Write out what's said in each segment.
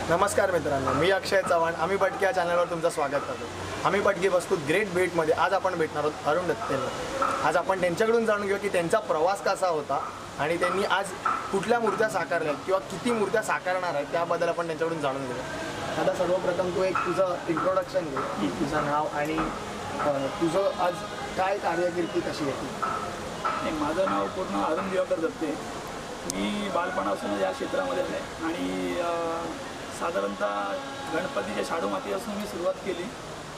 नमस्कार मित्रांनो, मी अक्षय चव्हाण. आम्ही पटकी या चॅनलवर तुमचं स्वागत करतो. आम्ही पटकी वस्तू ग्रेट बेटमध्ये आज आपण भेटणार आहोत अरुण दत्तेंना. आज आपण त्यांच्याकडून जाणून घेऊ की त्यांचा प्रवास कसा होता आणि त्यांनी आज कुठल्या मूर्त्या साकारल्या किंवा किती मूर्त्या साकारणार आहेत त्याबद्दल आपण त्यांच्याकडून जाणून घेऊ. आता सर्वप्रथम तू एक तुझं इंट्रोडक्शन घे, की तुझं नाव आणि तुझं आज काय कार्यकिर्दी कशी आहे. माझं नाव पूर्ण अरुण दिवाकर दत्ते. मी बालपणापासून या क्षेत्रामध्ये आहे आणि साधारणतः गणपतीच्या शाडू मातीपासून मी सुरुवात केली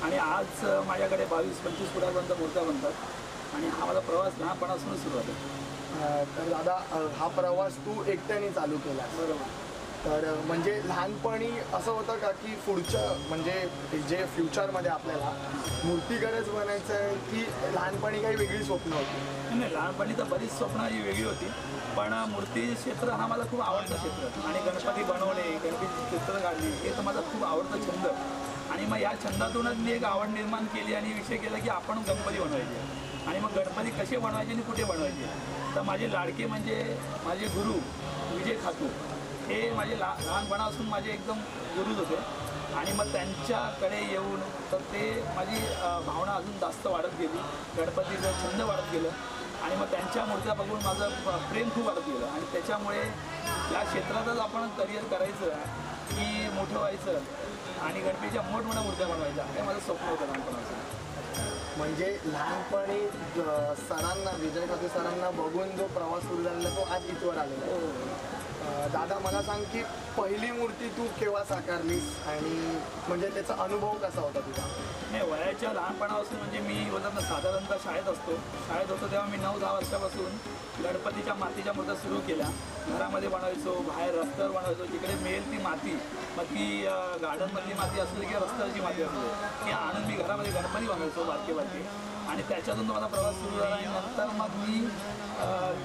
आणि आज माझ्याकडे 22-25 फुटापर्यंत मूर्त्या बनतात आणि हा माझा प्रवास लहानपणापासून सुरुवात आहे. तर दादा, हा प्रवास तू एकट्याने चालू केला. बरोबर. तर म्हणजे लहानपणी असं होतं का की पुढचं म्हणजे जे फ्युचरमध्ये आपल्याला मूर्तिकारच बनायचं आहे, की लहानपणी काही वेगळी स्वप्न होती? नाही, लहानपणी तर बरीच स्वप्न ही वेगळी होती, पण मूर्ती क्षेत्र हा माझा खूप आवडता क्षेत्र आणि गणपती बनवणे, गणपती चित्र काढणे हे तर माझा खूप आवडता छंद. आणि मग या छंदातूनच मी एक आवड निर्माण केली आणि विषय केला की आपण गणपती बनवायचे आणि मग गणपती कसे बनवायचे आणि कुठे बनवायचे. तर माझे लाडके म्हणजे माझे गुरु विजय खातू हे माझे लहानपणापासून माझे एकदम गुरुच होते आणि मग त्यांच्याकडे येऊन तर ते माझी भावना अजून जास्त वाढत गेली, गणपतीचं छंद वाढत गेलं आणि मग त्यांच्या मूर्त्या बघून माझं प्रेम खूप वाढत गेलं आणि त्याच्यामुळे या क्षेत्रातच आपण करिअर करायचं की मोठं व्हायचं आणि गणपतीच्या मोठमोठ्या मूर्त्या बनवायच्या हे माझं स्वप्न होतं लहानपणाचं. म्हणजे लहानपणी सरांना, विजय खातू सरांना बघून जो प्रवास सुरू झालेला तो आज इथवर आलेला आहे. दादा, मला सांग की पहिली मूर्ती तू केव्हा साकारलीस आणि म्हणजे त्याचा अनुभव कसा होता तुझा? नाही, वयाच्या लहानपणापासून म्हणजे मी बोलतात ना साधारणतः शाळेत होतो तेव्हा मी 9-10 वर्षापासून गणपतीच्या मातीच्या मूर्त्या सुरू केल्या. घरामध्ये बनवायचो, बाहेर रस्त्यावर बनवायचो, जिकडे मिळेल ती माती, मग ती गार्डनमधली माती असू दे किंवा रस्त्यावरची माती असू दे, ती आणून मी घरामध्ये गणपती बनवायचो बारके. आणि त्याच्यातून तो माझा प्रवास सुरू झाला आणि नंतर मग मी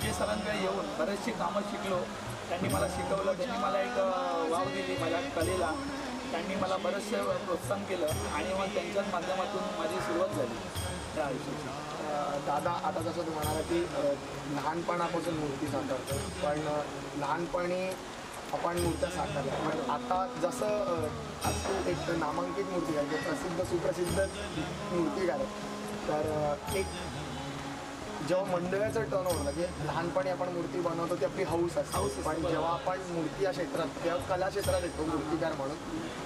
जे सरांकडे येऊन बरेचसे कामं शिकलो. त्यांनी मला शिकवलं, त्यांनी मला एक वाव दिली माझ्या कलेला, त्यांनी मला बरंचसे प्रोत्साहन केलं आणि मग त्यांच्याच माध्यमातून माझी सुरुवात झाली त्या आयुष्याची. दादा, आता जसं तू म्हणाला की लहानपणापासून मूर्ती साकारतो, पण लहानपणी आपण मूर्त्या साकारल्या, पण आता जसं आज तू एक नामांकित मूर्तिकार किंवा सुप्रसिद्ध मूर्तिकार आहे, तर एक जेव्हा मंडळाचं टर्न होतं की लहानपणी आपण मूर्ती बनवतो ती आपली हौस असते, पण जेव्हा आपण मूर्ती या क्षेत्रात किंवा कला क्षेत्रात येतो मूर्तिकार म्हणून,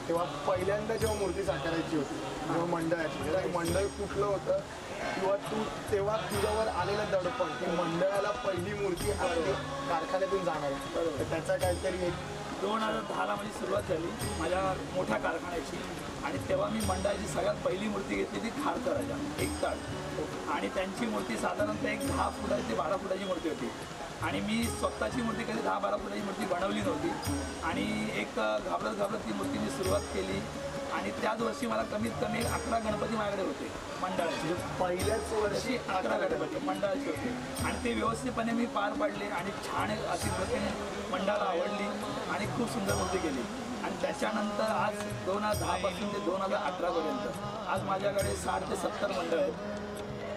तेव्हा पहिल्यांदा जेव्हा मूर्ती साकारायची होती जेव्हा मंडळाची, ते मंडळ कुठलं होतं किंवा तू तेव्हा तुझ्यावर आलेलं दडपण की मंडळाला पहिली मूर्ती आपली कारखान्यातून जाणार आहे, तर त्याचा काहीतरी एक 2010ला माझी सुरुवात झाली माझ्या मोठ्या कारखान्याची आणि तेव्हा मी मंडळाची सगळ्यात पहिली मूर्ती घेतली ती खारकराच्या एक ताड आणि त्यांची मूर्ती साधारणतः एक 10 फुटाची ते 12 फुटाची मूर्ती होती आणि मी स्वतःची मूर्ती कधी 10-12 फुटाची मूर्ती बनवली नव्हती आणि एक घाबरत ती मूर्ती मी सुरुवात केली आणि त्याच वर्षी मला कमीत कमी 11 गणपती माझ्याकडे होते मंडळाचे. पहिल्याच वर्षी 11 गणपती मंडळाचे होते आणि ते व्यवस्थितपणे मी पार पाडले आणि छान अशी मूर्ती मंडळाला आवडली आणि खूप सुंदर मूर्ती केली आणि त्याच्यानंतर आज 2010पासून ते 2018पर्यंत आज माझ्याकडे 60 ते 70 मंडळ आहेत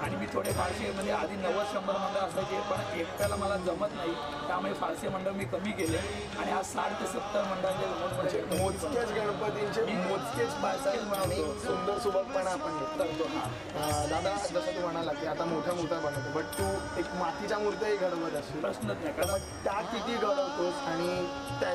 आणि मी थोडे फारसे म्हणजे आधी 90-100 मंडळ असायचे, पण एकट्याला मला जमत नाही, त्यामुळे फारसे मंडळ मी कमी केले आणि आज 60 ते 70 मंडळाचे मोजकेच गणपतींचे मोजकेच पायसाईज आणि सुंदर सुबकपणा आपण करतो. दादा, जसं तू म्हणाला की आता मोठ्या मूर्त्या बनवतो, बट तू एक मातीच्या मूर्त्याही घडवत असतो, प्रश्नच नाही. कारण त्या किती घडवतोस आणि त्या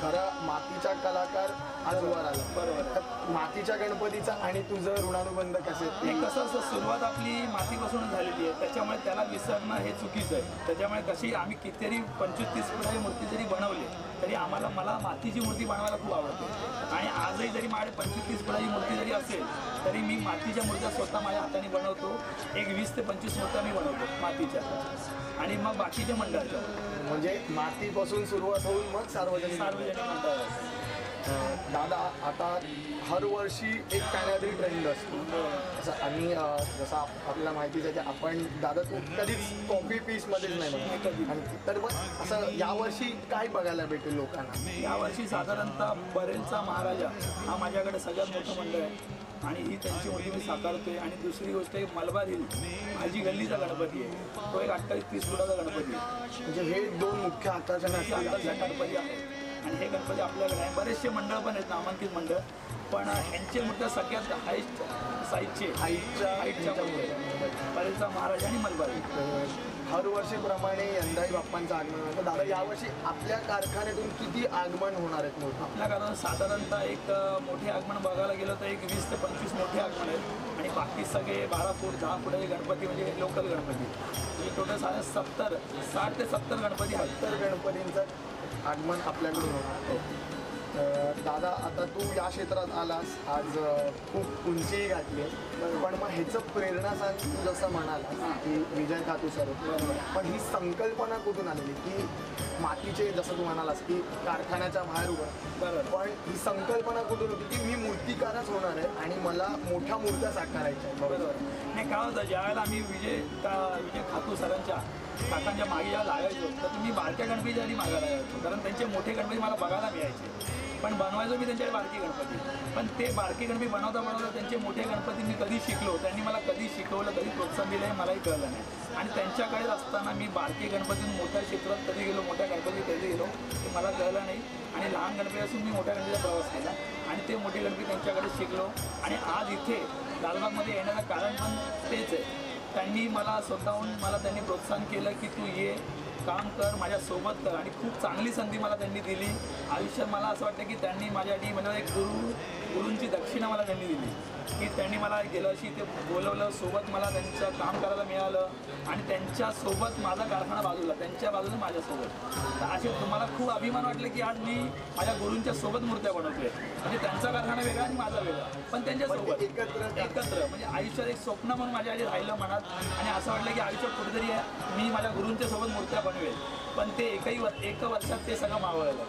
खरं मातीचा कलाकार आज वर आला. बरोबर. मातीच्या गणपतीचा आणि तुझं ऋणानुबंध कसं असं सुरुवात आपली मातीपासून झालेली आहे, त्याच्यामुळे त्याला विसरणं हे चुकीचं आहे. त्याच्यामुळे कशी आम्ही कितीतरी 25-30 फुटाची मूर्ती जरी बनवली तरी मला मातीची मूर्ती बनवायला खूप आवडते आणि आजही जरी माझ्याकडे 25-30 फुटाची मूर्ती जरी असेल तरी मी मातीच्या मूर्त्या स्वतः माझ्या हाताने बनवतो. एक 20 ते 25 मूर्त्या मी बनवतो मातीच्या आणि मग बाकीच्या मंडळाच्या. म्हणजे मातीपासून सुरुवात होऊन मग सार्वजनिक मंडळ. दादा, आता हर वर्षी एक काहीतरी ट्रेंड असतो असं आणि जसं आपल्याला माहितीच आहे की आपण दादा तू कधीच कॉफी पीसमध्येच नाही बघत आणि तर मग असं यावर्षी काय बघायला भेटेल लोकांना? यावर्षी साधारणतः बरेलचा महाराजा हा माझ्याकडे सगळ्यात मोठं मंडळ आहे आणि ही त्यांची मूर्ती मी साकारतोय आणि दुसरी गोष्ट एक मलबार हिल माझी गल्लीचा गणपती आहे, तो एक 28-30 फुटाचा गणपती आहे. म्हणजे हे दोन मुख्य आकर्षण गणपती आहे आणि हे गणपती आपल्याकडे आहे. बरेचसे मंडळ पण आहेत, नामांकित मंडळ, पण ह्यांचे मूर्त्या सगळ्यात हाईस्ट साईजचे हाईटच्या बरेचदा महाराज आणि मलबारी. हर वर्षीप्रमाणे यंदाही बाप्पांचं आगमन होतं. दादा, यावर्षी आपल्या कारखान्यातून किती आगमन होणार आहेत मूर्ती? आपल्या कारण साधारणतः एक मोठे आगमन बघायला गेलं तर एक 20 ते 25 मोठे आगमन आहेत आणि बाकी सगळे 12 फूट 10 फुटाचे गणपती म्हणजे लोकल गणपती. म्हणजे टोटल 60 ते 70 गणपती आहेत. तर गणपतींचं आगमन आपल्याकडून होणार. दादा, आता तू या क्षेत्रात आलास, आज खूप उंचीही घातली आहे, पण मग ह्याचं प्रेरणास्थान तू जसं म्हणालास की विजय खातू सर, पण ही संकल्पना कुठून आलेली की मातीचे, जसं तू म्हणालास की कारखान्याच्या बाहेर उभं, पण ही संकल्पना कुठून होती की मी मूर्तिकारच होणार आहे आणि मला मोठ्या मूर्त्या साकारायच्या आहेत? बरोबर. नाही, काय होतं, ज्यावेळेला आम्ही विजय खातू सरांच्या काकांच्या मागे जेव्हा लागायचो तर तुम्ही बारक्या गणपतीच्या आधी मागायला लागायचो, कारण त्यांचे मोठे गणपती मला बघायला मिळायचे, पण बनवायचो मी त्यांच्याकडे बारकी गणपती. पण ते बारकी गणपती बनवता त्यांचे मोठे गणपती मी कधी शिकलो, त्यांनी मला कधी शिकवलं, कधी प्रोत्साहन दिलं हे मलाही कळलं नाही. आणि त्यांच्याकडे असताना मी बारकी गणपतीतून मोठ्या क्षेत्रात कधी गेलो, मोठ्या गणपती कधी गेलो ते मला कळलं नाही. आणि लहान गणपती असून मी मोठ्या गणपतीचा प्रवास केला आणि ते मोठे गणपती त्यांच्याकडे शिकलो. आणि आज इथे लालबागमध्ये येण्याचं कारण पण तेच आहे. त्यांनी मला स्वतःहून त्यांनी प्रोत्साहन केलं की तू ये, काम कर, माझ्यासोबत कर. आणि खूप चांगली संधी मला त्यांनी दिली आयुष्यात. मला असं वाटतं की त्यांनी माझ्यासाठी म्हणजे एक गुरूंची दक्षिणा मला त्यांनी दिली की त्यांनी मला गेलं अशी ते बोलवलं, सोबत मला त्यांचं काम करायला मिळालं आणि त्यांच्यासोबत माझा कारखाना बाजूला, त्यांच्या बाजूला माझ्यासोबत. तर असे तुम्हाला खूप अभिमान वाटलं की आज मी माझ्या गुरूंच्या सोबत मूर्त्या बनवतोय. म्हणजे त्यांचा कारखाना वेगळा आणि माझा वेगळा, पण त्यांच्यासोबत एकत्र म्हणजे आयुष्यात एक स्वप्न म्हणून माझ्या आधी राहिलं मनात. आणि असं वाटलं की आयुष्यात कुठेतरी मी माझ्या गुरूंच्या सोबत मूर्त्या बनवेल. पण ते एका वर्षात ते सगळं मावळलं,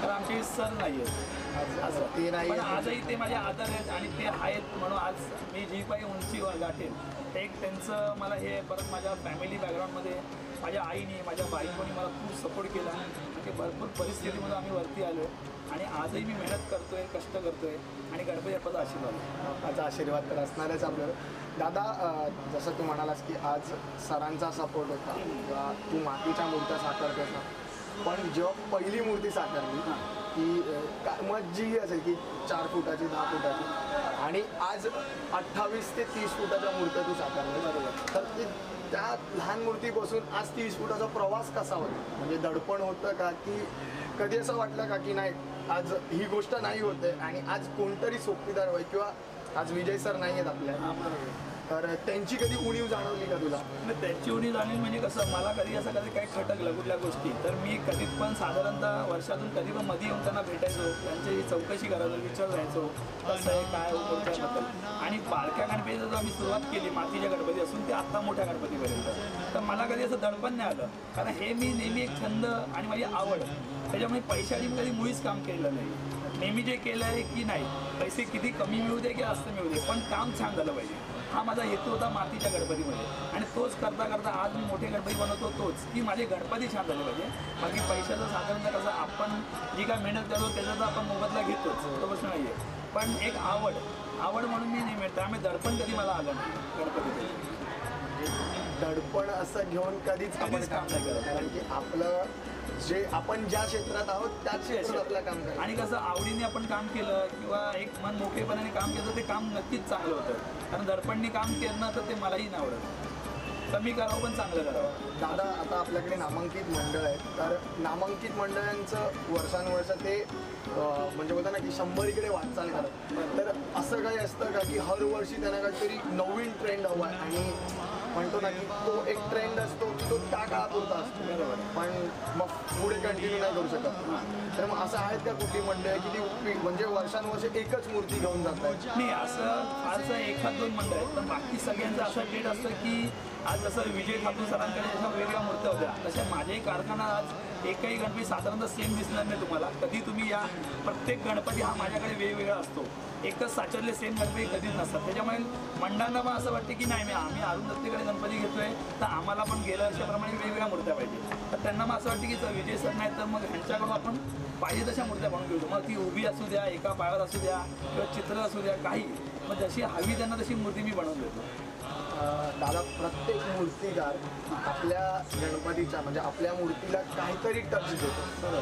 कारण आमचे सर नाही आहेत असं ते नाही. पण आजही ते माझे आदर आहेत आणि ते आहेत म्हणून आज मी जी काही उंचीवर गाठेन ते एक त्यांचं मला हे. परत माझ्या फॅमिली बॅकग्राऊंडमध्ये माझ्या आईने, माझ्या बायकोनी मला खूप सपोर्ट केला आणि भरपूर परिस्थितीमध्ये आम्ही वरती आलो. आणि आजही मी मेहनत करतोय, कष्ट करतोय आणि गणपती बाप्पाचा आशीर्वाद, माझा आशीर्वाद तर असणारच आपल्याला. दादा, जसं तू म्हणालास की आज सरांचा सपोर्ट होता किंवा तू मातीच्या मूर्त्या साकारतोस ना, पण जेव्हा पहिली मूर्ती साकारली की मग जी असेल की 4 फुटाची 10 फुटाची आणि आज 28 ते 30 फुटाच्या मूर्त्या तू साकारल्या, बरोबर, तर त्या लहान मूर्तीपासून आज 30 फुटाचा प्रवास कसा होता? म्हणजे दडपण होतं का, की कधी असं वाटलं का की नाही आज ही गोष्ट नाही होते आणि आज कोणतरी सोबतीदार होय किंवा आज विजय सर नाही आहेत आपल्या, तर त्यांची कधी उणीव जाणवली का तुला? त्यांची उणीव जाणवली म्हणजे कसं, मला कधी असं कधी काही खटकलं कुठल्या गोष्टी तर मी कधी पण साधारणतः वर्षातून कधी पण मध्ये येऊन त्यांना भेटायचो, त्यांची चौकशी करायचो, विचार जायचो कसं आहे काय होतं. आणि बारक्या गणपतीचा जो आम्ही सुरुवात केली मातीच्या गणपती असून ते आत्ता मोठ्या गणपतीपर्यंत, तर मला कधी असं दडपण नाही आलं, कारण हे मी नेहमी एक छंद आणि माझी आवड, त्याच्यामुळे पैशाने मी कधी मुळीच काम केलं नाही. नेहमी जे केलं आहे की नाही पैसे किती कमी मिळू दे की जास्त मिळू दे पण काम छान झालं पाहिजे, हा माझा हेतू होता मातीच्या गणपतीमध्ये. आणि तोच करता करता आज मी मोठे गणपती बनवतो, तोच की माझे गणपती छान झाले पाहिजे. बाकी पैशाचं साधारणतः कसं आपण जी काय मेहनत करतो त्याचा तर आपण मोबदला घेतोच, तो प्रश्न नाही आहे. पण एक आवड म्हणून मी नेहमी, त्यामुळे दडपण कधी मला आलं नाही गणपतीचं. दडपण असं घेऊन कधीच आपण काम नाही करत, कारण की आपलं जे आपण ज्या क्षेत्रात आहोत त्याच क्षेत्रात आपलं काम करायचं. आणि कसं आवडीने आपण काम केलं किंवा एक मन मोकळेपणाने काम केलं तर ते काम नक्कीच चांगलं होतं. कारण दडपणने काम केलं तर ते मलाही नाही आवडत, कमी करावं पण चांगलं करावं. दादा, आता आपल्याकडे नामांकित मंडळ आहेत, तर नामांकित मंडळांचं वर्षानुवर्ष ते म्हणजे बोलता ना की 100 इकडे वाटचाल करत, तर असं काही असतं का की हर वर्षी त्यांना काहीतरी नवीन ट्रेंड हवा आहे आणि म्हणतो ना की तो एक ट्रेंड असतो की तो त्या काळापुरता असतो, बरोबर, पण मग पुढे कंटिन्यू नाही करू शकत. तर मग असं आहेत का कुठली मंडळ की ती म्हणजे वर्षानुवर्ष एकच मूर्ती घेऊन जातात? नाही, असं फारसं 1-2 मंडळ आहेत, पण बाकी सगळ्यांचं असं डेट असतं की आज जसं विजय खातू सरांकडे जशा वेगळ्या मूर्त्या होत्या तशा माझ्याही कारखाना आज एकही गणपती साधारणतः सेम दिसणार नाही तुम्हाला. कधी तुम्ही या प्रत्येक गणपती हा माझ्याकडे वेगवेगळा असतो, एकच साचरले सेम गणपती कधीच नसतात. त्याच्यामुळे मंडळांना पण असं वाटते की नाही आम्ही अरुण दत्तेकडे गणपती घेतोय तर आम्हाला पण गेल्या वर्षाप्रमाणे वेगवेगळ्या मूर्त्या पाहिजे. तर त्यांना मग असं वाटतं की विजय सर नाही तर मग ह्यांच्याकडून आपण पाहिजे तशा मूर्त्या बनवून घेतो. मग ती उभी असू द्या, एका पायावर असू द्या किंवा चित्र असू द्या, काही मग जशी हवी त्यांना तशी मूर्ती मी बनवून देतो. दादा प्रत्येक मूर्तिकार आपल्या गणपतीच्या म्हणजे आपल्या मूर्तीला काहीतरी टच देतो. तर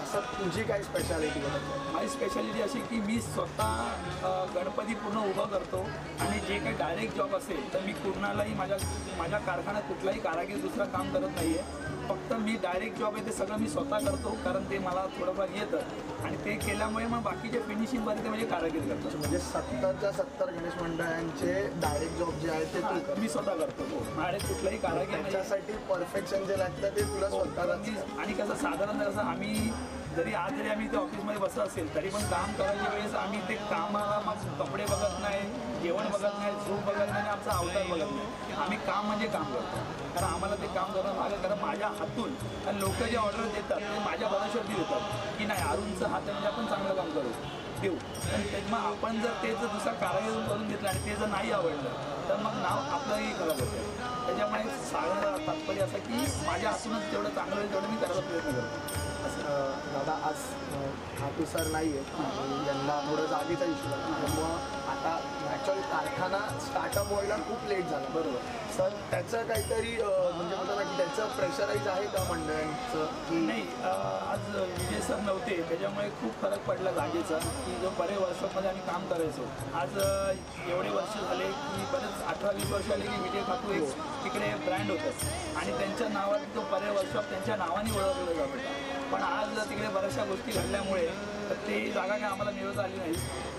असं तुझी काय स्पेशालिटी आहे त्याच्यात? माझी स्पेशालिटी अशी की मी स्वतः गणपती पूर्ण उभा करतो आणि जे काही डायरेक्ट जॉब असेल तर मी कुणालाही माझ्या कारखान्यात कुठलाही कारागीर दुसरा काम करत नाही आहे. फक्त मी डायरेक्ट जॉब आहे ते सगळं मी स्वतः करतो कारण ते मला थोडंफार येतं आणि ते केल्यामुळे मग बाकीचे फिनिशिंगमध्ये ते म्हणजे कारागीर करतात. म्हणजे 70च्या 70 गणेश मंडळांचे डायरेक्ट जॉब जे आहे ते तू कर. मी स्वतः करतो. हो, माझ्याकडे कुठलाही कारागीर नाही. त्याच्यासाठी परफेक्शन जे लागतं ते तुला स्वतःला. आणि कसं साधारण असं आम्ही जरी आम्ही ते ऑफिसमध्ये बसत असेल तरी पण काम करायच्या वेळेस आम्ही ते कामाला मग कपडे बघत नाही, जेवण बघत नाही, झोप बघत नाही, आमचा अवतार बघत नाही. आम्ही काम म्हणजे काम करतो कारण आम्हाला ते काम करणं लागेल. कारण माझ्या हातून आणि लोक जे ऑर्डर देतात ते माझ्या भरोश्यावरती देतात की नाही अरुणचं हात म्हणजे आपण चांगलं काम करू देऊ. आणि मग आपण जर ते जर दुसरा कारागीर करून घेतलं आणि ते जर नाही आवडलं तर मग नाव आपलंही खराब होतं. त्याच्यामुळे सांगण्याचं तात्पर्य असं की माझ्या हातूनच जेवढं चांगलं होईल तेवढं मी करायचा प्रयत्न करतो. दादा आज हातू सर नाही आहे, यांना थोडं जागेचा इश्यू झाला त्यामुळं आता ॲक्च्युअली कारखाना स्टार्टअप व्हायला खूप लेट झाला. बरोबर सर, त्याचं काहीतरी म्हणजे बोलतो ना की त्याचं प्रेशराईज आहे का मंडळांचं की नाही? आज विजय सर नव्हते त्याच्यामुळे खूप फरक पडला जागेचा की जो बरेच वर्षामध्ये आम्ही काम करायचो. आज एवढे वर्ष झाले की बरेच 18-20 वर्ष आले की विजय खातू एक तिकडे ब्रँड होतं आणि त्यांच्या नावात तो बरेच वर्ष त्यांच्या नावाने ओळखलं जात होता. पण आज तिकडे बऱ्याचशा गोष्टी घडल्यामुळे ते जागा काय आम्हाला मिळवता आली नाही.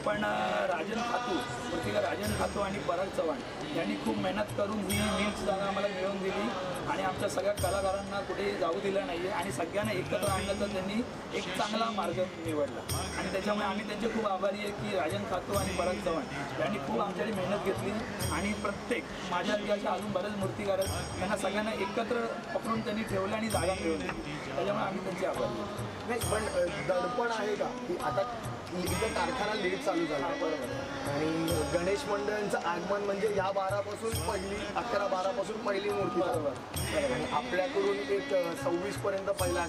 पण राजन खातू मूर्तिकार राजन खातू आणि पराग चव्हाण यांनी खूप मेहनत करून ही मिल्स जागा आम्हाला मिळवून दिली आणि आमच्या सगळ्या कलाकारांना कुठेही जाऊ दिलं नाही आहे आणि सगळ्यांना एकत्र आणण्याचा त्यांनी एक चांगला मार्ग निवडला आणि त्याच्यामुळे आम्ही त्यांचे खूप आभारी आहे की राजन खातू आणि पराग चव्हाण यांनी खूप आमच्याकडे मेहनत घेतली आणि प्रत्येक माझ्या अशा अजून बरेच मूर्तिकार आहेत त्यांना सगळ्यांना एकत्र पकडून त्यांनी ठेवलं आणि जागा मिळवून दिली. त्याच्यामुळे आम्ही त्यांचे आभारी. नाही पण दडपण आहे का की आता इथं कारखाना लेट चालू झाला आणि गणेश मंडळांचं आगमन म्हणजे या 12पासून पहिली 11-12 पासून पहिली मूर्ती बरोबर आणि आपल्याकडून एक 26 पर्यंत पहिला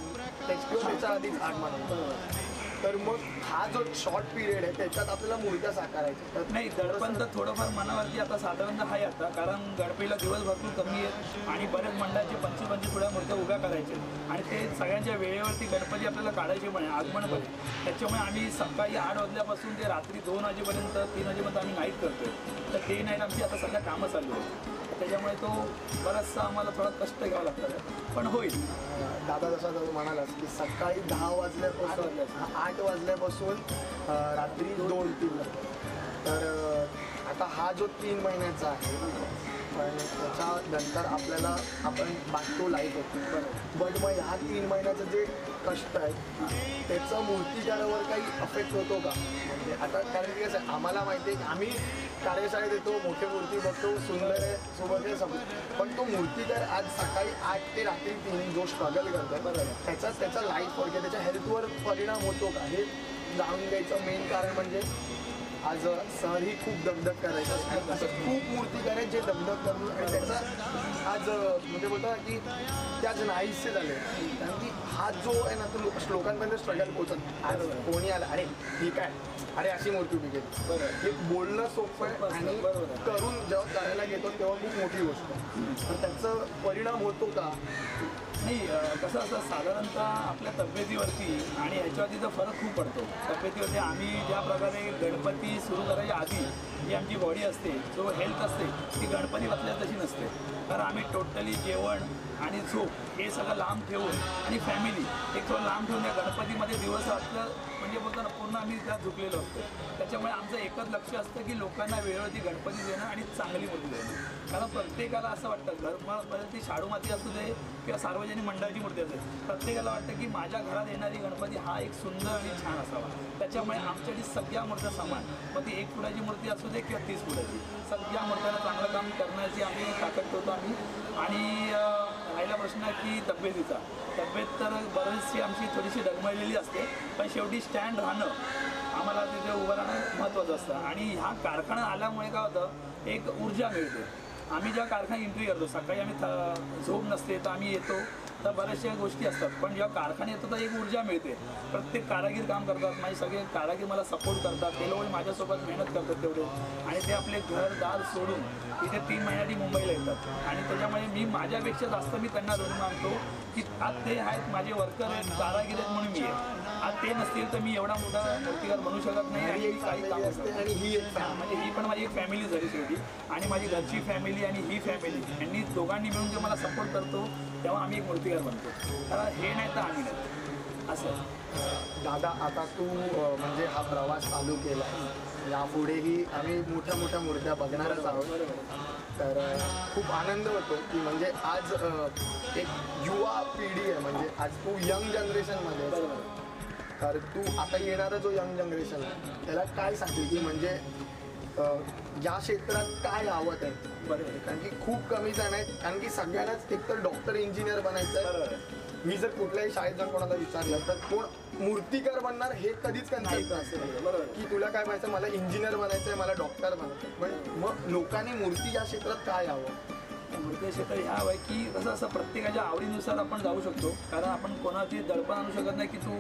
त्याच्या आधीच आगमन. तर मग हा जो शॉर्ट पिरियड आहे त्याच्यात आपल्याला मूर्त्या साकारायच्या नाही. दडपण तर थोडंफार मनावरती आता साधारणतः आहे आता कारण गणपतीला दिवस भरपूर कमी आहेत आणि बऱ्याच मंडळाचे 25-25 थोड्या मूर्त्या उभ्या करायचे आणि ते सगळ्यांच्या वेळेवरती गणपती आपल्याला काढायचे पण आगमन पण. त्याच्यामुळे आम्ही सकाळी 8 वाजल्यापासून ते रात्री 2 वाजेपर्यंत 3 वाजेपर्यंत आम्ही नाईट करतोय. तर ते नाईट आमची आता सगळ्या कामं चालू आहेत. त्याच्यामुळे तो बराचसा आम्हाला थोडा कष्ट घ्यावा लागतं पण होईल. दादा जसा तू म्हणालास की सकाळी 10 वाजल्यापासून 8 वाजल्यापासून रात्री 2-3 तर आता हा जो 3 महिन्याचा आहे पण त्याच्यानंतर आपल्याला आपण बाकी लाईफ होतो. बट मग ह्या 3 महिन्याचं जे कष्ट आहे त्याचं मूर्तिकारावर काही अफेक्ट होतो का? म्हणजे आता कारण की कसं आहे आम्हाला माहिती आहे की आम्ही कार्यशाळेत येतो, मोठी मूर्ती बघतो, सुंदर आहे, सोबत आहे समज, पण तो मूर्तिकार आज सकाळी 8 ते रात्री 3 जो स्ट्रगल करतो बरोबर त्याच्या लाईफवर किंवा त्याच्या हेल्थवर परिणाम होतो का हे जाणून घ्यायचं मेन कारण म्हणजे आज सरही खूप दगदग करायचं असं खूप मूर्तिकार आहेत जे दगदग करून आणि त्याचा आज म्हणजे बोलतो ना की त्याच नाहीसे झाले कारण की हा जो आहे ना तो लोकांपर्यंत स्ट्रगल पोहोचत आज कोणी आला अरे ठीक आहे अरे अशी मूर्ती उभी केली बरं हे बोलणं सोपं आहे आणि करून जेव्हा करायला घेतो तेव्हा खूप मोठी गोष्ट आहे. तर त्याचा परिणाम होतो का? नाही. कसं असतं साधारणतः आपल्या तब्येतीवरती आणि ह्याच्यावरतीचा फरक खूप पडतो. तब्येतीवरती आम्ही ज्या प्रकारे गणपती सुरू करायच्या आधी जी आमची बॉडी असते जो हेल्थ असते ती गणपती बसल्या तशी नसते कारण आम्ही टोटली जेवण आणि झोप हे सगळं लांब ठेवून आणि फॅमिली एक थोडं लांब ठेवून या गणपतीमध्ये दिवस आपलं म्हणजे बोलतो ना पूर्ण आम्ही त्यात झुकलेलो असतो. त्याच्यामुळे आमचं एकच लक्ष असतं की लोकांना वेळेवरती गणपती देणं आणि चांगली मूर्ती देणं. कारण प्रत्येकाला असं वाटतं घरमध्ये ती शाडू माती असू दे किंवा सार्वजनिक मंडळाची मूर्ती असेल प्रत्येकाला वाटतं की माझ्या घरात येणारी गणपती हा एक सुंदर आणि छान असावा. त्याच्यामुळे आमच्याकडे सगळ्या मूर्त्या समान मग ती 1 फुटाची मूर्ती असू दे किंवा 30 फुटाची सगळ्या मूर्त्याला चांगलं काम करण्याची आम्ही ताकद ठेवतो आम्ही. आणि राहिला प्रश्न की तब्येतीचा तब्येत तर बरीचशी आमची थोडीशी डगमळलेली असते पण शेवटी स्टँड राहणं आम्हाला तिथे उभं राहणं महत्त्वाचं असतं. आणि ह्या कारखाना आल्यामुळे काय होतं एक ऊर्जा मिळते. आम्ही जेव्हा कारखान्यात एंट्री करतो सकाळी आम्ही झोप नसते तर आम्ही येतो तर बऱ्याचशा गोष्टी असतात, पण जेव्हा कारखाने येतो तर एक ऊर्जा मिळते. प्रत्येक कारागीर काम करतात, माझे सगळे कारागीर मला सपोर्ट करतात, ते लोक माझ्यासोबत मेहनत करतात तेवढे, आणि ते आपले घरदार सोडून इथे 3 महिन्यासाठी मुंबईला येतात. आणि त्याच्यामुळे मी माझ्यापेक्षा जास्त मी त्यांना ऋण मानतो की आज ते आहेत, माझे वर्कर आहेत, कारागीर आहेत म्हणून मी आहे. आज ते नसतील तर मी एवढा मोठा मूर्तिकार बनू शकत नाही आणि मी काही काम असते आणि ही एक म्हणजे ही पण माझी एक फॅमिली झाली शेवटी, आणि माझी घरची फॅमिली आणि ही फॅमिली यांनी दोघांनी मिळून जे मला सपोर्ट करतो तेव्हा आम्ही एक मूर्तिकार बनतो. कारण हे नाही तर आम्ही नाही असं. दादा, आता तू म्हणजे हा प्रवास चालू केला, यापुढेही आम्ही मोठ्या मोठ्या मूर्त्या बघणारच आहोत. तर खूप आनंद होतो की म्हणजे आज एक युवा पिढी आहे, म्हणजे आज तू यंग जनरेशनमध्ये आहेस. तर तू आता येणारा जो यंग जनरेशन आहे त्याला काय सांगेल की म्हणजे या क्षेत्रात काय आवड आहे? बरोबर. कारण की खूप कमी जण आहेत, कारण की सगळ्यांनाच एकतर डॉक्टर इंजिनियर बनायचं आहे. मी जर कुठल्याही शाळेत जाऊन कोणाला विचारलं तर कोण मूर्तिकार बनणार हे कधीच कन्सेप्ट असेल. बरोबर की तुला काय म्हणायचं, मला इंजिनियर बनायचं आहे, मला डॉक्टर बनायचं आहे. पण मग लोकांनी मूर्ती या क्षेत्रात काय यावं? मूर्ती क्षेत्र ह्या आहे की कसं असं प्रत्येकाच्या आवडीनुसार आपण जाऊ शकतो. कारण आपण कोणाची दडपण आणू शकत नाही की तू,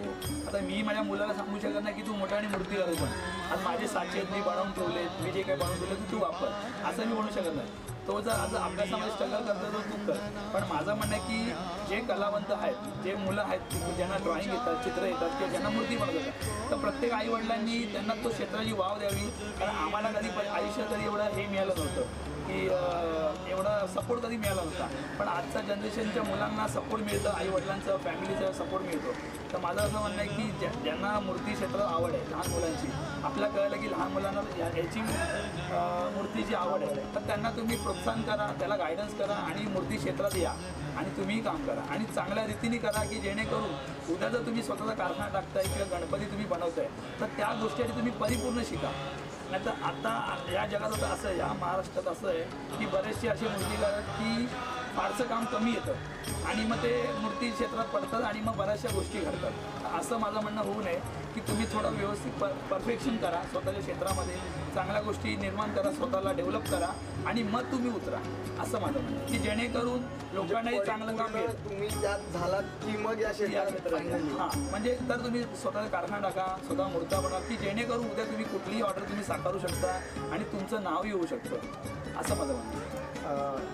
आता मी माझ्या मुलाला सांगू शकत नाही की तू मोठ्या आणि मूर्तिकार बन, आज माझे साचे मी बनवून ठेवले, मी जे काही बनवून ठेवले तू वापर, असं मी म्हणू शकत नाही. तो जर आज अभ्यासामध्ये स्ट्रगल करतो तर तू कर. पण माझं म्हणणं आहे की जे कलावंत आहेत, जे मुलं आहेत, ज्यांना ड्रॉइंग येतात, चित्र येतात, किंवा ज्यांना मूर्ती बनवत येतात, तर प्रत्येक आईवडिलांनी त्यांना तो क्षेत्राची वाव द्यावी. कारण आम्हाला कधी आयुष्यात कधी एवढं हे मिळालं नव्हतं की एवढा सपोर्ट कधी मिळाला नव्हता. पण आजच्या जनरेशनच्या मुलांना सपोर्ट मिळतं, आईवडिलांचं, फॅमिलीचा सपोर्ट मिळतो. तर माझं असं म्हणणं आहे की ज्यांना मूर्ती क्षेत्रात आवड आहे, लहान मुलांची, आपल्याला कळलं की लहान मुलांना याची मूर्तीची आवड आहे, तर त्यांना तुम्ही प्रोत्साहन करा, त्याला गायडन्स करा आणि मूर्ती क्षेत्रात या आणि तुम्हीही काम करा आणि चांगल्या रीतीने करा की जेणेकरून उद्या जर तुम्ही स्वतःचा कारखाना टाकताय किंवा गणपती तुम्ही बनवताय तर त्या गोष्टीसाठी तुम्ही परिपूर्ण शिका. नाही तर आता या जगात आता असं आहे, या महाराष्ट्रात असं आहे की बरेचसे असे मूर्तिकार आहेत की फारसं काम कमी येतं आणि मग ते मूर्ती क्षेत्रात पडतात आणि मग बऱ्याचशा गोष्टी घडतात. असं माझं म्हणणं होऊ नये की तुम्ही थोडं व्यवस्थित परफेक्शन करा, स्वतःच्या क्षेत्रामध्ये चांगल्या गोष्टी निर्माण करा, स्वतःला डेव्हलप करा आणि मग तुम्ही उतरा, असं माझं म्हणणं की जेणेकरून लोकांनाही चांगलं काम मिळेल. तुम्ही त्यात झालात की मग या क्षेत्रात हां, म्हणजे तर तुम्ही स्वतःचा कारखाना टाका, स्वतः मूर्त्या बनवा की जेणेकरून उद्या तुम्ही कुठलीही ऑर्डर तुम्ही साकारू शकता आणि तुमचं नावही होऊ शकतं, असं माझं म्हणणं आहे.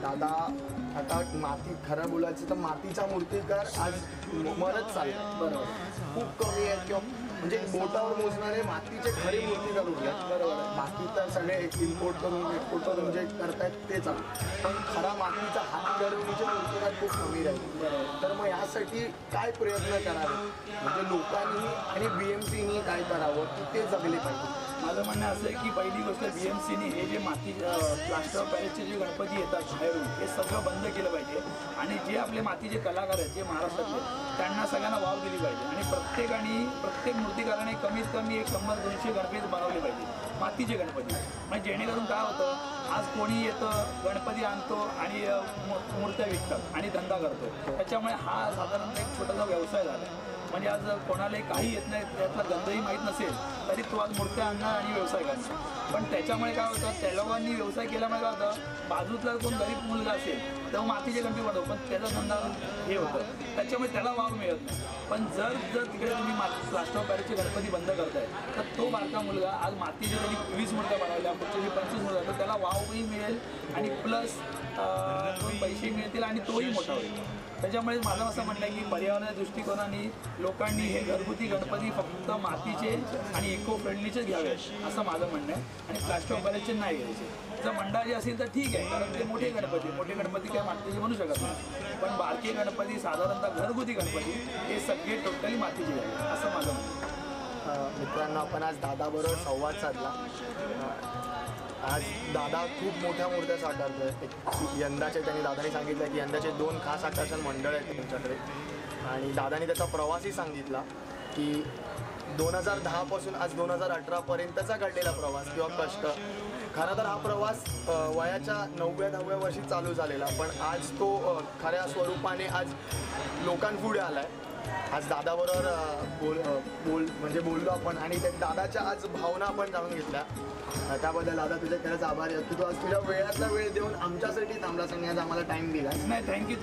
दादा, आता माती खरं बोलायचं तर मातीचा मूर्तिकार आज मरत चालला. बरोबर. खूप कमी आहेत किंवा म्हणजे बोटावर मोजणारे मातीचे खरे मूर्तिकार उरले. बरोबर. बाकी तर सगळे इम्पोर्ट करून एक्सपोर्ट करून जे करतायत ते चालू, पण खरा मातीचा हाती घडवणीचे मूर्तिकार खूप कमी राहील. तर मग यासाठी काय प्रयत्न करावे, म्हणजे लोकांनी आणि BMCनी काय करावं की ते जगले पाहिजे? माझं म्हणणं असं आहे की पहिली गोष्ट BMCनी हे जे माती प्लास्टर ऑफ पॅरिसचे जे गणपती येतात बाहेरून हे सगळं बंद केलं पाहिजे आणि जे आपले मातीचे कलाकार आहेत जे महाराष्ट्रातले त्यांना सगळ्यांना वाव दिली पाहिजे आणि प्रत्येक मूर्तिकाराने कमीत कमी 100-200 गणपती बनवले पाहिजे, मातीचे गणपती. म्हणजे जेणेकरून काय होतं, आज कोणी येतं, गणपती आणतो आणि मूर्त्या विकतात आणि धंदा करतो. त्याच्यामुळे हा साधारणतः एक छोटासा व्यवसाय झाला आहे. म्हणजे आज कोणालाही काही येत नाही, त्यातला गंधही माहीत नसेल तरी तो आज मूर्त्या आणणार आणि व्यवसाय करणार. पण त्याच्यामुळे काय होतं, त्या लोकांनी व्यवसाय केल्यामुळे काय होतं, बाजूतला कोण गरीब मुलगा असेल तेव्हा मातीचे गणपती बनवतो पण त्याचा धंदा हे होतं, त्याच्यामुळे त्याला वाव मिळत नाही. पण जर तिकडे तुम्ही प्लास्टर ऑफ पॅरिसचे गणपती बंद करताय तर तो बारका मुलगा आज मातीचे त्यांनी 20 मूर्त्या बनवल्या, पुढचे 25 मूर्त्या, तर त्याला वावही मिळेल आणि प्लस दोन पैसे मिळतील आणि तोही मोठा होईल. त्याच्यामुळे माझं असं म्हणणं आहे की पर्यावरणाच्या दृष्टिकोनाने लोकांनी हे घरगुती गणपती फक्त मातीचे आणि इको फ्रेंडलीचेच घ्यावे असं माझं म्हणणं आहे आणि प्लास्टर ऑफ पॅरिसचे नाही घ्यायचे. जर मंडळाचे असेल तर ठीक आहे, कारण ते मोठे गणपती काय मातीचे बनू शकत नाही, पण बारके गणपती साधारणतः घरगुती गणपती हे सगळे टोटली मातीचे घ्यावे असं माझं म्हणणं आहे. मित्रांनो, आपण आज दादाबरोबर संवाद साधला. आज दादा खूप मोठ्या मूर्त्या साकारतोय. यंदाचे दादानी सांगितलं की यंदाचे 2 खास आकर्षण मंडळ आहेत तुमच्याकडे आणि दादानी त्याचा प्रवासही सांगितला की 2010 पासून आज 2018पर्यंतचा घडलेला प्रवास किंवा कष्ट. खरं तर हा प्रवास वयाच्या 9व्या-10व्या वर्षी चालू झालेला, पण आज तो खऱ्या स्वरूपाने आज लोकांपुढे आला आहे आज दादाबरोबर म्हणजे बोललो आपण आणि त्या दादाच्या आज भावना आपण जाणून घेतल्या. त्याबद्दल दादा तुझे खरंच आभारी आहे की तू आज तुझ्या वेळातला वेळ देऊन आमच्यासाठी थांबलास आणि आज आम्हाला टाइम दिला. नाही, थँक्यू.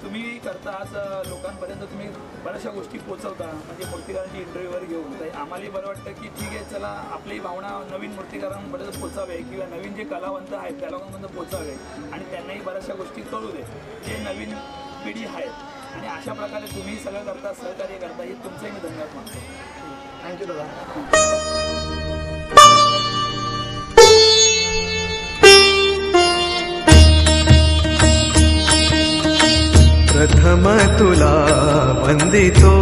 तुम्ही करता आज लोकांपर्यंत तुम्ही बऱ्याचशा गोष्टी पोहोचवता, म्हणजे मूर्तिकारांची इंटरव्ह्यूवर घेऊन. तर आम्हालाही बरं वाटतं की ठीक आहे, चला आपली भावना नवीन मूर्तिकारांपर्यंत पोचावे किंवा नवीन जे कलावंत आहेत त्या लोकांपर्यंत पोचावे आणि त्यांनाही बऱ्याचशा गोष्टी कळू दे जे नवीन पिढी आहेत. आणि अशा प्रकारे तुम्ही सगळं करता, सहकार्य करता, हे तुमचंही मी धन्यवाद मानतो. थँक्यू दादा. प्रथम तुला वंदितो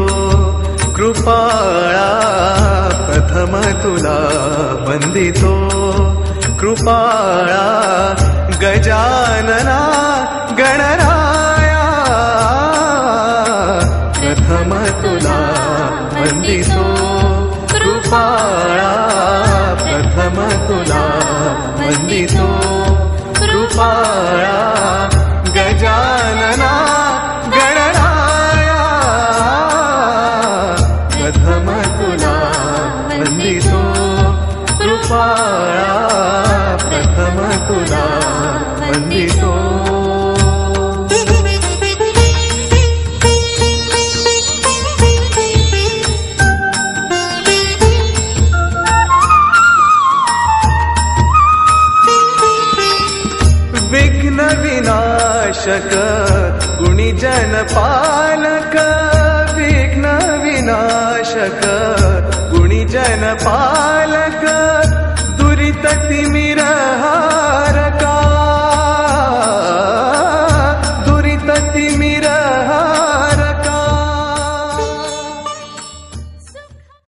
कृपाळा, प्रथम तुला वंदितो कृपाळा, गजानना गणराया, प्रथम तुला वंदितो कृपाळा, प्रथम तुला वंदितो कृपाळा, गजानना गणराया, प्रथम तुला वंदितो कृपाळा, प्रथम तुला वंदितो. विघ्न विनाशक गुणीजन पालक, विघ्न विनाशक गुणीजन पालक,